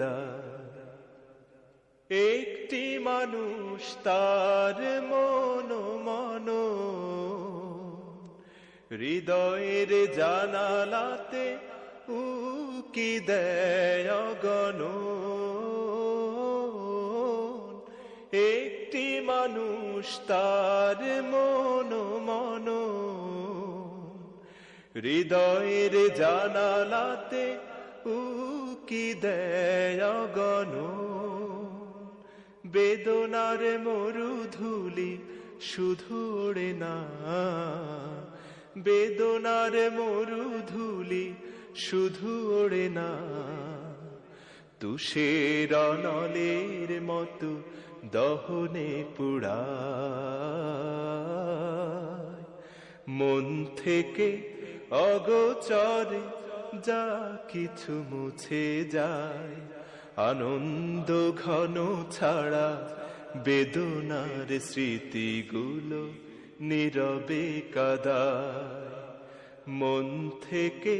কাদা। একটি মানুষ তার মন হৃদয়ের জানালাতে উকি দেয় অগণন। একটি মানুষ তার মন হৃদয়ের জানালাতে উকি দেয় অগণন। বেদনার মরুধূলি শুধু ওড়ে না, বেদনার মরুধূলি শুধু ওড়ে না, তুষের নলের মতো দহনে পুড়ায়। মন থেকে অগোচরে যা কিছু মুছে যায়, আনন্দ ঘন ছাড়া বেদনার স্মৃতিগুলো নীরবে কাদায়। মন থেকে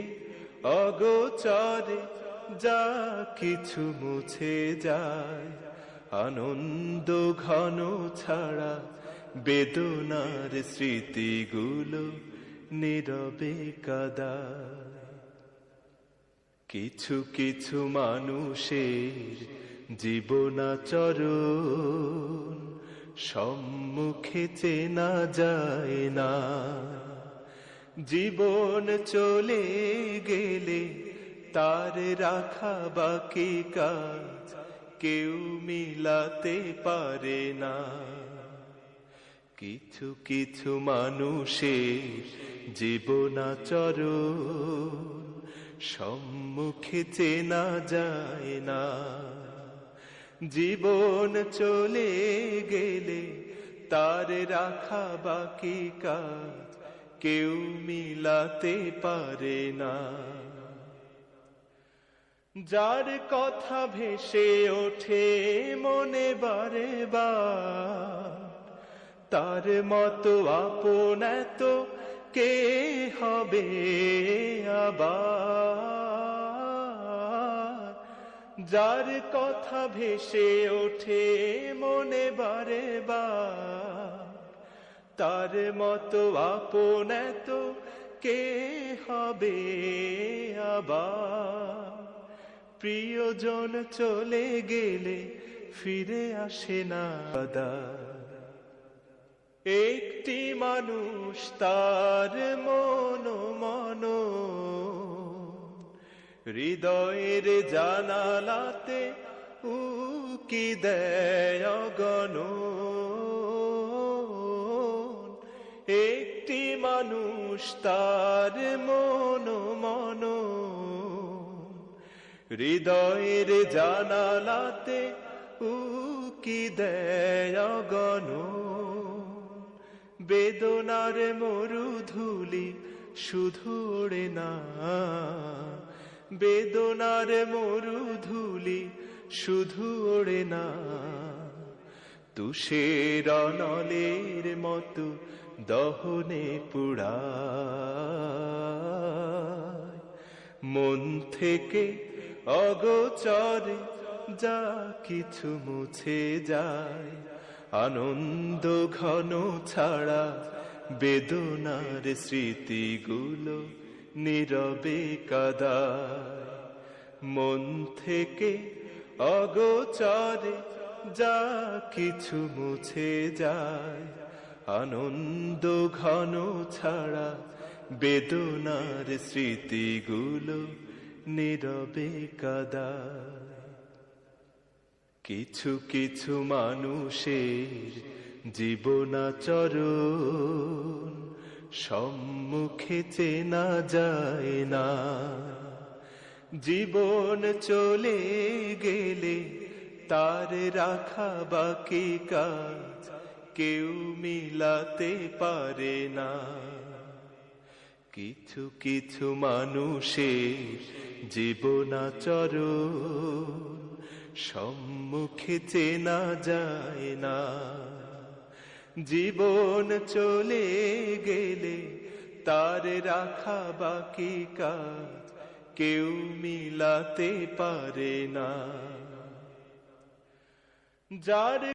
অগোচরে যা কিছু মুছে যায়, আনন্দ ঘন ছাড়া বেদনার স্মৃতিগুলো নীরবে কাদায়। কিছু কিছু মানুষের জীবনাচরণ সম্মুখে চেনা যায় না। জীবন চলে গেলে তার রাখা বাকি কাজ কেউ মিলাতে পারে না। কিছু কিছু মানুষের জীবনাচরণ সম্মুখে চেনা যায় না। জীবন চলে গেলে তার রাখা বাকি কাজ কেউ মিলাতে পারে না। যার কথা ভেসে ওঠে মনে বারে বার, তার মতো আপন এত কে হবে আবার। যার কথা ভেসে ওঠে মনে বারে বার, তার মতো আপন এত কে হবে আবার। প্রিয়জন চলে গেলে ফিরে আসে না কাদা। একটি মানুষ তার মন হৃদয়ের জানালাতে উকি দেয় অগণন। একটি মানুষ তার মন হৃদয়ের জানালাতে উকি দেয় অগণন। বেদনার মরুধূলি শুধু ওড়ে না, বেদনার মরুধূলি শুধু ওড়ে না, তুষের নলের মতো দহনে পুড়ায়। মন থেকে অগোচরে যা কিছু মুছে যায়, আনন্দ ঘন ছাড়া বেদনার স্মৃতিগুলো নীরবে কাদায়। মন থেকে অগোচরে যা কিছু মুছে যায়, আনন্দ ঘন ছাড়া বেদনার স্মৃতিগুলো নীরবে কাদায়। কিছু কিছু মানুষের জীবনাচরণ সম্মুখে চেনা যায় না। জীবন চলে গেলে তার রাখা বাকি কাজ কেউ মিলাতে পারে না। কিছু কিছু মানুষের জীবনাচরণ সম্মুখে চেনা যায় না। জীবন চলে গেলে তার রাখা বাকি কাজ কেউ মিলাতে পারে না। যার